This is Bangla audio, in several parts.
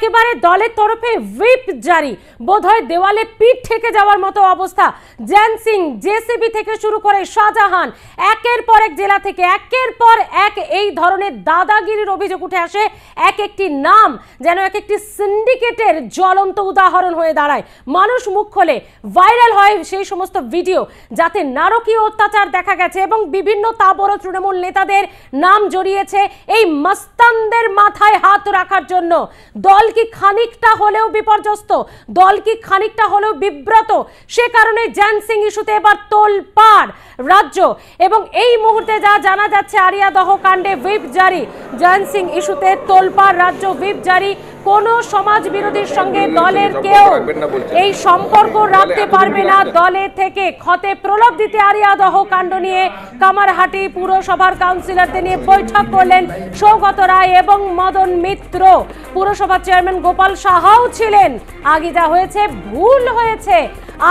একেবারে দলের তরফে হুইপ জারি, বোধহয় দেওয়ালে পিঠ ঠেকে যাওয়ার মতো অবস্থা। জ্যান সিং, জেসিবি থেকে শুরু করে শাহজাহান, একের পর এক জেলা থেকে একের পর এক এই ধরনের দাদাগিরির অভিযোগ উঠে আসে। এক একটি নাম যেন এক একটি সিন্ডিকেটের জ্বলন্ত উদাহরণ হয়ে দাঁড়ায়। মানুষ মুখ খোলে, ভাইরাল হয় সেই সমস্ত ভিডিও যাতে নারকীয় অত্যাচার দেখা গেছে এবং বিভিন্ন তাবড় তৃণমূল নেতাদের নাম জড়িয়েছে এই মস্তানদের মাথায় হাত রাখার জন্য। দল কি খানিকটা হলেও বিপর্যস্ত, দল কি খানিকটা হলেও বিব্রত? সে কারণে জ্যান সিং ইস্যুতে এবার তোলপাড় রাজ্য। এবং এই মুহূর্তে যা জানা যাচ্ছে, আরিয়াদহ কাণ্ডে হুইপ জারি, জ্যান সিং ইস্যুতে তোলপাড় রাজ্য, হুইপ জারি। কোন সমাজ বিরোধীর সঙ্গে দলের কেউ এই সম্পর্ক রাখতে পারবে না। দলে থেকে ক্ষতে প্রলোভ দিতে আরিয়াদহ কাণ্ড নিয়ে কামারহাটি পুরসভার কাউন্সিলরদের নিয়ে বৈঠক করলেন সৌগত রায় এবং মদন মিত্র। পুরসভার চেয়ারম্যান গোপাল সাহাও ছিলেন। আগে যা হয়েছে ভুল হয়েছে,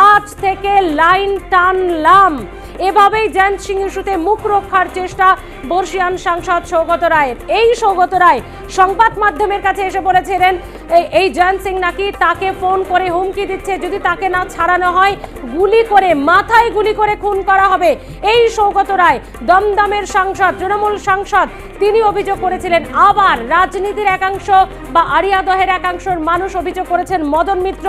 আজ থেকে লাইন টানলাম, এভাবেই জ্যান সিং ইস্যুতে মুখ রক্ষার চেষ্টা বর্ষিয়ান সাংসদ সৌগত রায়ের। এই সৌগত রায় সংবাদ মাধ্যমের কাছে এসে বলেছিলেন এই জ্যান সিং নাকি তাকে ফোন করে হুমকি দিচ্ছে, যদি তাকে না ছাড়ানো হয় গুলি করে, মাথায় গুলি করে খুন করা হবে। এই সৌগত রায় দমদমের সাংসদ, তৃণমূল সাংসদ, তিনি অভিযোগ করেছিলেন। আবার রাজনীতির একাংশ বা আরিয়াদহের একাংশের মানুষ অভিযোগ করেছেন মদন মিত্র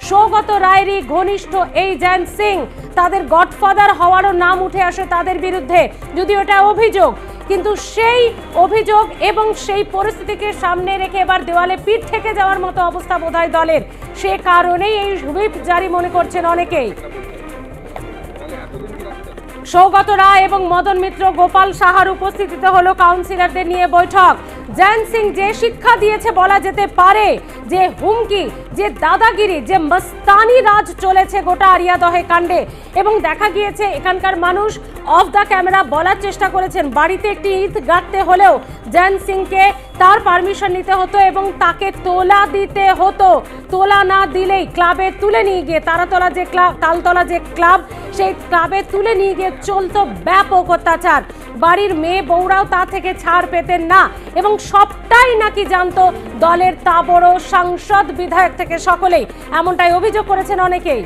সৌগত রায়েরই ঘনিষ্ঠ এই জ্যান সিং, তাদের গডফাদার হওয়ারও নাম উঠে আসে তাদের বিরুদ্ধে, যদিও এটা অভিযোগ। কিন্তু সেই অভিযোগ এবং সেই পরিস্থিতিকে সামনে রেখে এবার দেওয়ালে পিঠ থেকে যাওয়ার মতো অবস্থা বোধহয় দলের, সে কারণেই এই হুইপ জারি মনে করছেন অনেকেই। সৌগত রায় এবং মদন মিত্র, গোপাল সাহার উপস্থিতিতে হলো কাউন্সিলরদের নিয়ে বৈঠক। জ্যান সিং যে শিক্ষা দিয়েছে বলা যেতে পারে, যে হুমকি, যে দাদাগিরি, যে মস্তানি রাজ চলেছে গোটা আরিয়াদহে কাণ্ডে। এবং দেখা গিয়েছে এখানকার মানুষ অফ দ্য ক্যামেরা বলার চেষ্টা করেছেন, বাড়িতে একটি ইট গাঁথতে হলেও জ্যান সিংকে তার পারমিশন নিতে হতো এবং তাকে তোলা দিতে হতো। তোলা না দিলেই ক্লাবে তুলে নিয়ে গিয়ে, তারাতলা যে ক্লাব, তালতলা যে ক্লাব, সেই ক্লাবে তুলে নিয়ে গিয়ে চলতো ব্যাপক অত্যাচার। বাড়ির মেয়ে বউরাও তা থেকে ছাড় পেতেন না এবং সবটাই নাকি জানতো দলের তাবড় সাংসদ, বিধায়ক থেকে সকলেই, এমনটাই অভিযোগ করেছেন অনেকেই।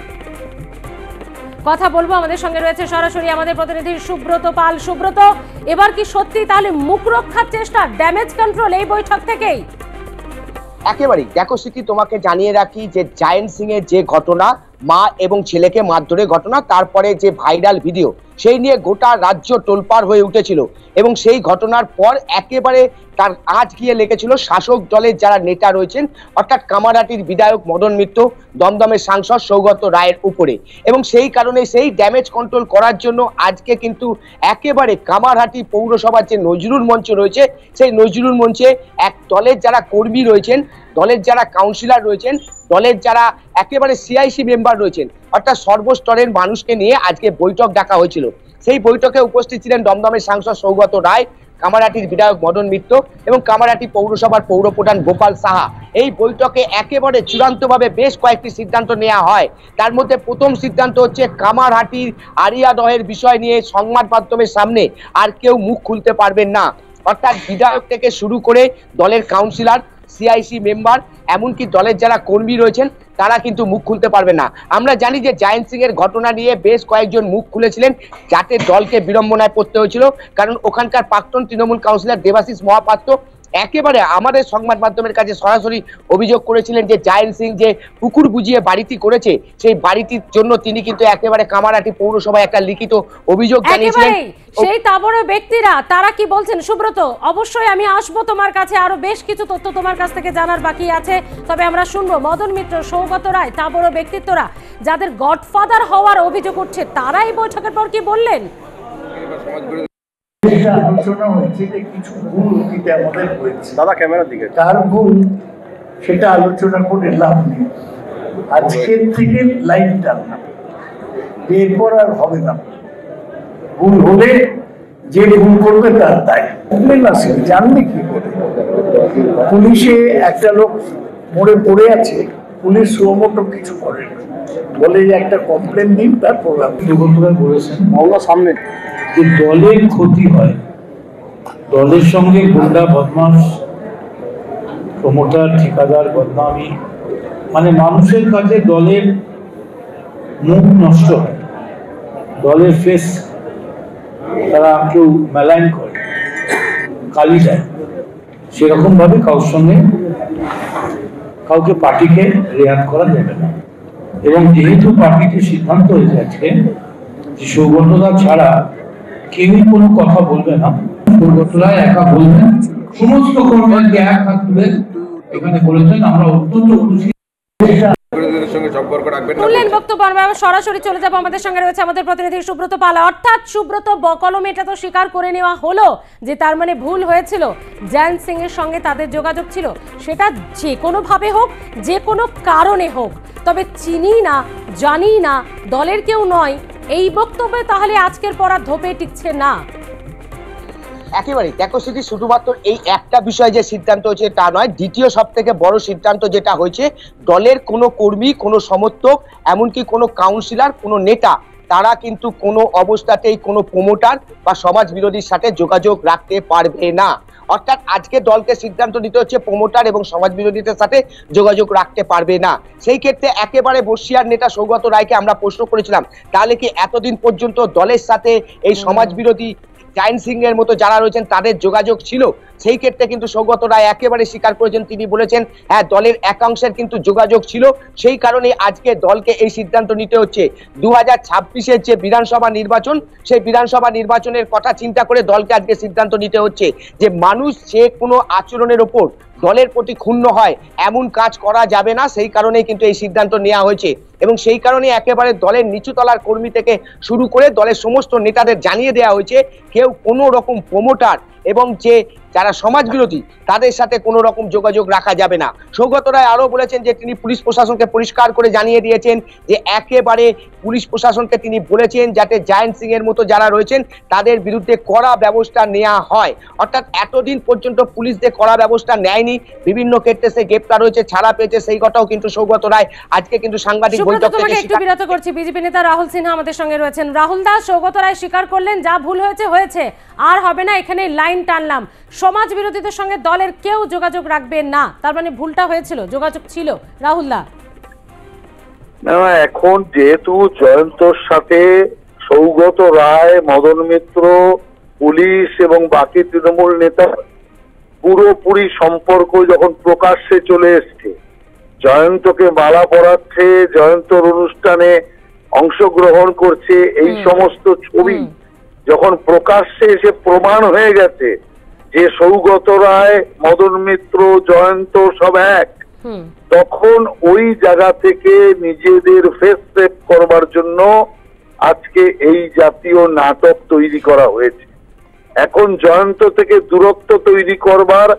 কথা বলবো, আমাদের সঙ্গে রয়েছে সরাসরি আমাদের প্রতিনিধি সুব্রত পাল। সুব্রত, এবার কি সত্যি তাহলে মুখ রক্ষার চেষ্টা, ড্যামেজ কন্ট্রোল এই বৈঠক থেকেই? একেবারেই। দেখো সিকি, তোমাকে জানিয়ে রাখি যে জ্যান সিং এর যে ঘটনা, মা এবং ছেলেকে মারধরের ঘটনা, তারপরে যে ভাইরাল ভিডিও, সেই নিয়ে গোটা রাজ্য তোলপাড় হয়ে উঠেছিল। এবং সেই ঘটনার পর একেবারে তার আজ গিয়ে লেগেছিল শাসক দলের যারা নেতা রয়েছেন, অর্থাৎ কামারহাটির বিধায়ক মদন মিত্র, দমদমের সাংসদ সৌগত রায়ের উপরে। এবং সেই কারণে সেই ড্যামেজ কন্ট্রোল করার জন্য আজকে কিন্তু একেবারে কামারহাটি পৌরসভার যে নজরুল মঞ্চ রয়েছে, সেই নজরুল মঞ্চে এক দলের যারা কর্মী রয়েছেন, দলের যারা কাউন্সিলর রয়েছেন, দলের যারা একেবারে সিআইসি মেম্বার রয়েছেন, অর্থাৎ সর্বস্তরের মানুষকে নিয়ে আজকে বৈঠক ডাকা হয়েছিল। সেই বৈঠকে উপস্থিত ছিলেন দমদমের সাংসদ সৌগত রায়, কামারহাটির বিধায়ক মদন মিত্র এবং কামারহাটি পৌরসভার পৌরপ্রধান গোপাল সাহা। এই বৈঠকে একেবারে চূড়ান্তভাবে বেশ কয়েকটি সিদ্ধান্ত নেওয়া হয়। তার মধ্যে প্রথম সিদ্ধান্ত হচ্ছে কামারহাটির আরিয়াদহের বিষয় নিয়ে সংবাদ মাধ্যমের সামনে আর কেউ মুখ খুলতে পারবেন না, অর্থাৎ বিধায়ক থেকে শুরু করে দলের কাউন্সিলর, সিআইসি মেম্বার, এমনকি দলের যারা কর্মী রয়েছেন, তারা কিন্তু মুখ খুলতে পারবে না। আমরা জানি যে জ্যান সিং এর ঘটনা নিয়ে বেশ কয়েকজন মুখ খুলেছিলেন, যাতে দলকে বিড়ম্বনায় পড়তে হয়েছিল। কারণ ওখানকার প্রাক্তন তৃণমূল কাউন্সিলর দেবাশিস মহাপাত্র একেবারে আমাদের সংবাদ মাধ্যমের কাছে সরাসরি অভিযোগ করেছিলেন যে জ্যান সিং যে পুকুর বুঝিয়ে বাড়িটি করেছে, সেই বাড়িটির জন্য তিনি কিন্তু একেবারে কামারহাটি পৌরসভায় একটা লিখিত অভিযোগ জানিয়েছিলেন। সেই তাবড় ব্যক্তিরা তারা কি বলছেন সুব্রত? অবশ্যই আমি আসবো তোমার কাছে, আরো বেশ কিছু তথ্য তোমার কাছ থেকে জানার বাকি আছে। তবে আমরা শুনবো মদন মিত্র, সৌগত রায়, তাবড় ব্যক্তিত্বরা যাদের গডফাদার হওয়ার অভিযোগ উঠছে, তারা এই বৈঠকের পর কি বললেন? আলোচনা হয়েছে যে কিছু ভুল অতীতে আমাদের হয়েছে, দাদা ক্যামেরার দিকে, তার ভুল সেটা আলোচনা করে লাভ নেই। আজকের থেকে লাইন টানলাম, এরপর আর হবে না। ভুল হলে যে ভুল করবে তার দায়। জানলে কি করে? পুলিশে একটা লোক মরে পড়ে আছে, পুলিশ সুমোটো কিছু করে না, বলে যে একটা কমপ্লেন দিন, তারপর আপনি বলেছেন মামলা সামনে যে দলের ক্ষতি হয়, দলের সঙ্গে গুন্ডা বদমাশ প্রমোটার ঠিকাদার বদনামি, মানে মানুষের কাছে দলের মুখ নষ্ট হয়, দলের ফেস তারা কেউ মেলাইন করে, কালি দেয়। সেরকম ভাবে কারোর সঙ্গে কাউকে পার্টিকে রেয়াত করা যাবে না। এবং যেহেতু পার্টিতে সিদ্ধান্ত হয়ে গেছে যে সৌগতদা ছাড়া কেউই কোনো কথা বলবে না, সৌগতদা একা বলবেন, সমস্ত কর্মীকে এক হাত তুলে এখানে বলেছেন। আমরা অত্যন্ত খুশি। বক্তব্য আমরা সরাসরি চলে যাবো, আমাদের সঙ্গে রয়েছে আমাদের প্রতিনিধি সুব্রত পাল। অর্থাৎ সুব্রত, কলমে এটা তো স্বীকার করে নেওয়া হলো যে তার মানে ভুল হয়েছিল, জয়ন সিং এর সঙ্গে তাদের যোগাযোগ ছিল, সেটা যে কোনো ভাবে হোক, যে কোনো কারণে হোক, তবে চিনি না, জানি না, দলের কেউ নয়, এই বক্তব্যে তাহলে আজকের পর আর ধোপে টিকছে না। একেবারে দেখো শুধু শুধুমাত্র এই একটা বিষয় যে সিদ্ধান্ত হয়েছে তা নয়, দ্বিতীয় সব থেকে বড় সিদ্ধান্ত যেটা হয়েছে, দলের কোনো কর্মী, কোনো সমর্থক, এমনকি কোনো কাউন্সিলর, কোনো নেতা, তারা কিন্তু কোনো অবস্থাতেই কোনো প্রমোটার বা সমাজ বিরোধীর সাথে যোগাযোগ রাখতে পারবে না। অর্থাৎ আজকে দলকে সিদ্ধান্ত নিতে হচ্ছে প্রমোটার এবং সমাজ বিরোধীদের সাথে যোগাযোগ রাখতে পারবে না। সেই ক্ষেত্রে একেবারে বর্ষিয়ার নেতা সৌগত রায়কে আমরা প্রশ্ন করেছিলাম, তাহলে কি এতদিন পর্যন্ত দলের সাথে এই সমাজ বিরোধী জয়ন সিং এর মতো যারা রয়েছেন তাদের যোগাযোগ ছিল? সেই ক্ষেত্রে কিন্তু সৌগত রায় একেবারে স্বীকার করেছেন। তিনি বলেছেন হ্যাঁ, দলের একাংশের কিন্তু যোগাযোগ ছিল, সেই কারণে আজকে দলকে এই সিদ্ধান্ত নিতে হচ্ছে। 2026-এর যে বিধানসভা নির্বাচন, সেই বিধানসভা নির্বাচনের কথা চিন্তা করে দলকে আজকে সিদ্ধান্ত নিতে হচ্ছে যে মানুষ যে কোনো আচরণের ওপর দলের প্রতি ক্ষুণ্ণ হয় এমন কাজ করা যাবে না। সেই কারণেই কিন্তু এই সিদ্ধান্ত নেওয়া হয়েছে এবং সেই কারণে একেবারে দলের নিচুতলার কর্মী থেকে শুরু করে দলের সমস্ত নেতাদের জানিয়ে দেওয়া হয়েছে কেউ কোনো রকম প্রমোটার এবং যারা সমাজ বিরোধী তাদের সাথে কোনো রকম যোগাযোগ রাখা যাবে না। সৌগত রায় আরও বলেছেন যে তিনি পুলিশ প্রশাসনকে পরিষ্কার করে জানিয়ে দিয়েছেন যে একেবারে পুলিশ প্রশাসনকে তিনি বলেছেন যাতে জয়ন সিং এর মতো যারা রয়েছেন তাদের বিরুদ্ধে কড়া ব্যবস্থা নেওয়া হয়। অর্থাৎ এতদিন পর্যন্ত পুলিশদের কড়া ব্যবস্থা নেয়নি, বিভিন্ন ক্ষেত্রে সে গ্রেপ্তার হয়েছে, ছাড়া পেয়েছে, সেই কথাও কিন্তু সৌগত রায় আজকে কিন্তু সাংবাদিক বৈঠক থেকে একটু বিরত করছি। বিজেপি নেতা রাহুল সিনহা আমাদের সঙ্গে রয়েছেন। রাহুল দাস, সৌগত রায় স্বীকার করলেন যা ভুল হয়েছে হয়েছে, আর হবে না, এখানে লাইন টানলাম, সমাজ বিরোধীদের সঙ্গে দলের কেউ যোগাযোগ রাখবে না, তার মানে ভুলটা হয়েছিল, যোগাযোগ ছিল। রাহুল দা, এখন যেহেতু জয়ন্তর সাথে সৌগত রায়, মদন মিত্র, পুলিশ এবং বাকি তৃণমূল নেতা পুরোপুরি সম্পর্ক যখন প্রকাশ্যে চলে এসছে, জয়ন্তকে মালা পরাচ্ছে, জয়ন্তর অনুষ্ঠানে অংশগ্রহণ করছে, এই সমস্ত ছবি যখন প্রকাশ্যে এসে প্রমাণ হয়ে গেছে যে সৌগত রায়, মদন মিত্র, জয়ন্ত সব এক, তখন ওই জায়গা থেকে নিজেদের ফেস সেভ করবার জন্য আজকে এই জাতীয় নাটক তৈরি করা হয়েছে। এখন জয়ন্ত থেকে দূরত্ব তৈরি করবার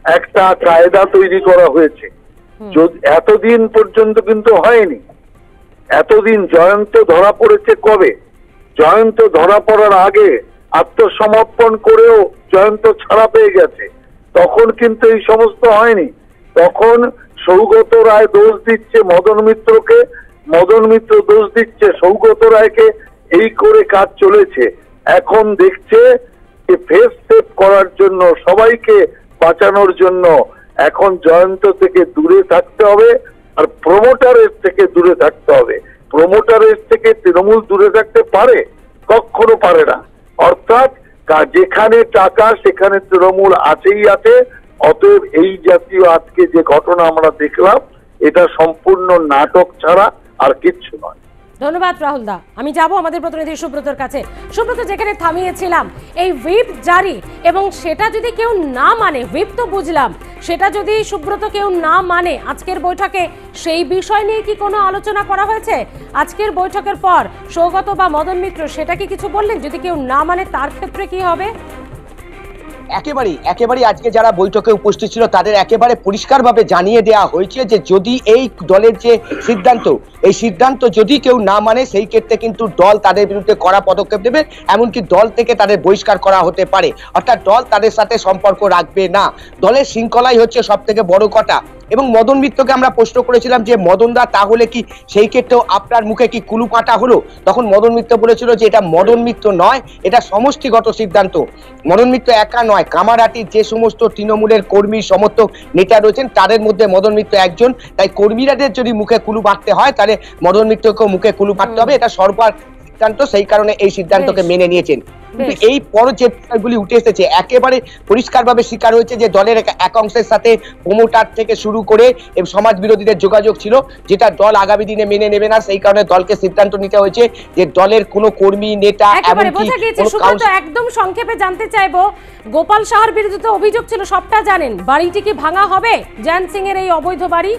একটা কায়দা তৈরি করা হয়েছে, এতদিন পর্যন্ত কিন্তু হয়নি। এতদিন জয়ন্ত ধরা পড়েছে কবে? জয়ন্ত ধরা পড়ার আগে আত্মসমর্পণ করেও জয়ন্ত ছাড়া পেয়ে গেছে, তখন কিন্তু এই সমস্ত হয়নি। তখন সৌগত রায় দোষ দিচ্ছে মদন মিত্রকে, মদন মিত্র দোষ দিচ্ছে সৌগত রায়কে, এই করে কাজ চলেছে। এখন দেখছে যে ফেস সেভ করার জন্য, সবাইকে বাঁচানোর জন্য এখন জয়ন্ত থেকে দূরে থাকতে হবে আর প্রমোটারের থেকে দূরে থাকতে হবে। প্রমোটারের থেকে তৃণমূল দূরে থাকতে পারে? কখনো পারে না। অর্থাৎ যেখানে টাকা সেখানে তৃণমূল আছেই আছে। অতএব এই জাতীয় আজকে যে ঘটনা আমরা দেখলাম, এটা সম্পূর্ণ নাটক ছাড়া আর কিচ্ছু নয়। ধন্যবাদ রাহুল দা। আমি যাব আমাদের প্রতিনিধি সুব্রতর কাছে। সুব্রত, যেখানে থামিয়েছিলাম, এই হুইপ জারি এবং সেটা যদি কেউ না মানে, হুইপ তো বুঝলাম, সেটা যদি সুব্রত কেউ না মানে আজকের বৈঠকে, সেই বিষয় নিয়ে কি কোনো আলোচনা করা হয়েছে? আজকের বৈঠকের পর সৌগত বা মদন মিত্র সেটা কি কিছু বললেন? যদি কেউ না মানে তার ক্ষেত্রে কি হবে? একেবারে আজকে যারা বৈঠকে উপস্থিত ছিল তাদের একেবারে পরিষ্কারভাবে জানিয়ে দেওয়া হয়েছে যে যদি এই দলের যে সিদ্ধান্ত, এই সিদ্ধান্ত যদি কেউ না মানে সেই ক্ষেত্রে কিন্তু দল তাদের বিরুদ্ধে কড়া পদক্ষেপ নেবে, এমনকি দল থেকে তাদের বহিষ্কার করা হতে পারে। অর্থাৎ দল তাদের সাথে সম্পর্ক রাখবে না। দলের শৃঙ্খলাই হচ্ছে সব থেকে বড় কথা। এবং মদন মিত্রকে আমরা প্রশ্ন করেছিলাম যে মদনদা তাহলে কি সেই ক্ষেত্রেও আপনার মুখে কি কুলু কাটা হলো? তখন মদন মিত্র বলেছিল যে এটা মদন মিত্র নয়, এটা সমষ্টিগত সিদ্ধান্ত। মদন মিত্র একা নয়, কামারহাটির যে সমস্ত তৃণমূলের কর্মী সমর্থক নেতা রয়েছেন তাদের মধ্যে মদন মিত্র একজন। তাই কর্মীরাদের যদি মুখে কুলু মারতে হয় তাহলে মদন মিত্রকেও মুখে কুলু মারতে হবে, এটা সরকার সিদ্ধান্ত। সেই কারণে এই সিদ্ধান্তকে মেনে নিয়েছেন। কিন্তু এই পর যে বিষয়গুলি উঠে এসেছে একেবারে পরিষ্কারভাবে স্বীকার হয়েছে যে দলের এক অংশের সাথে প্রমোটার থেকে শুরু করে সমাজ বিরোধীদের যোগাযোগ ছিল, যেটা দল আগামী দিনে মেনে নেবে না। সেই কারণে দলকে সিদ্ধান্ত নিতে হয়েছে যে দলের কোনো কর্মী নেতা একদম সংক্ষেপে জানতে চাইবো, গোপাল সাহার বিরুদ্ধে অভিযোগ ছিল, সবটা জানেন, বাড়িটি কি ভাঙা হবে? জ্ঞান সিং এর এই অবৈধ বাড়ি,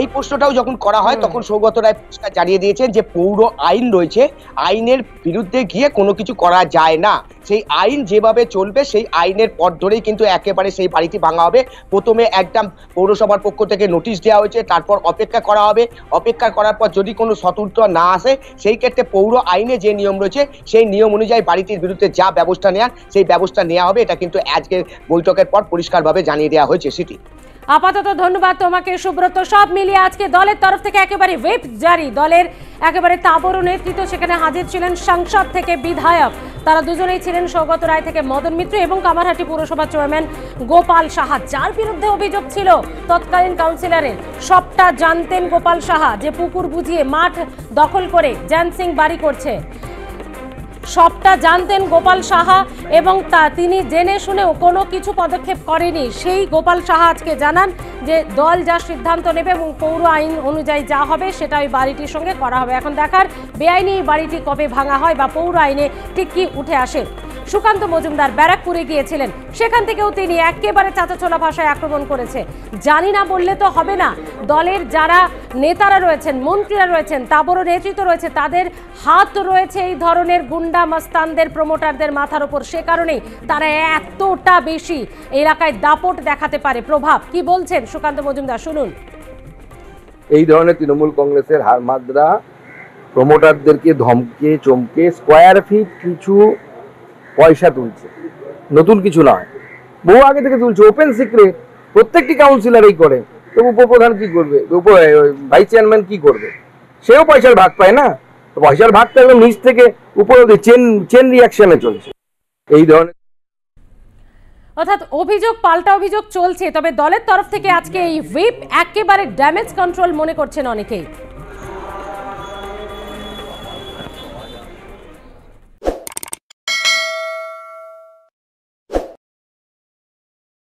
এই প্রশ্নটাও যখন করা হয় তখন সৌগত রায় পরিষ্কার জানিয়ে দিয়েছেন যে পৌর আইন রয়েছে, আইনের বিরুদ্ধে গিয়ে কোনো কিছু করা যায় না। সেই আইন যেভাবে চলবে সেই আইনের পথ ধরেই কিন্তু একেবারে সেই বাড়িটি ভাঙা হবে। প্রথমে একদম পৌরসভার পক্ষ থেকে নোটিশ দেওয়া হয়েছে, তারপর অপেক্ষা করা হবে। অপেক্ষা করার পর যদি কোনো সতর্কতা না আসে সেই ক্ষেত্রে পৌর আইনে যে নিয়ম রয়েছে সেই নিয়ম অনুযায়ী বাড়িটির বিরুদ্ধে যা ব্যবস্থা নেওয়ার সেই ব্যবস্থা নেওয়া হবে। এটা কিন্তু আজকের বৈঠকের পর পরিষ্কারভাবে জানিয়ে দেওয়া হয়েছে। সেটি আপাতত ধন্যবাদ তোমাকে সুব্রত। সব মিলিয়ে আজকে দলের তরফ থেকে একেবারে হুইপ জারি, দলের একেবারে তাবড় নেতৃত্ব সেখানে হাজির ছিলেন। সংসদ থেকে বিধায়ক তারা দুজনেই ছিলেন, সৌগত রায় থেকে মদন মিত্র এবং কামারহাটি পুরসভা চেয়ারম্যান গোপাল সাহা, যার বিরুদ্ধে অভিযোগ ছিল তৎকালীন কাউন্সিলরের। সবটা জানতেন গোপাল সাহা, যে পুকুর বুঝিয়ে মাঠ দখল করে জ্ঞান সিং বাড়ি করছে, সবটা জানতেন গোপাল সাহা। এবং তিনি জেনে শুনেও কোনো কিছু পদক্ষেপ করেনি। সেই গোপাল সাহা আজকে জানান যে দল যা সিদ্ধান্ত নেবে এবং পৌর আইন অনুযায়ী যা হবে সেটা ওই বাড়িটির সঙ্গে করা হবে। এখন দেখার বেআইনি এই বাড়িটি কবে ভাঙা হয় বা পৌর আইনে ঠিক কি উঠে আসে। সুকান্ত মজুমদার ব্যারাকপুরে গিয়েছিলেন, সেখান থেকেও তিনি একেবারে চাঁচাছোলা ভাষায় আক্রমণ করেছে। জানি না বললে তো হবে না, দলের যারা নেতারা রয়েছেন, মন্ত্রীরা রয়েছেন, তাবড় নেতৃত্ব রয়েছে, তাদের হাত রয়েছে এই ধরনের গুন্ডা মস্তানদের, প্রমোটারদের মাথার উপর। সে কারণেই তারা এতটা বেশি এলাকায় দাপট দেখাতে পারে। প্রভাব কি বলছেন সুকান্ত মজুমদার, শুনুন। এই ধরনের তৃণমূল কংগ্রেসের হারমাদরা প্রমোটারদেরকে ধমকে চমকে স্কোয়ার ফিট কিছু পয়সা তুলছে, নতুন কিছু নয়, বহু আগে থেকে তুলছে, ওপেন সিক্রেট। প্রত্যেকটি কাউন্সিলরই করে। তো উপপ্রধান কি করবে, ভাইস চেয়ারম্যান কি করবে? সেও পয়সার ভাগ পায় না। পয়সার ভাগ থাকলে নিচ থেকে উপরে চেন রিয়াকশনে চলছে এই ধরনের। অর্থাৎ অভিযোগ পাল্টা অভিযোগ চলছে। তবে দলের তরফ থেকে আজকে এই হুইপ একেবারে ড্যামেজ কন্ট্রোল মনে করছেন অনেকেই।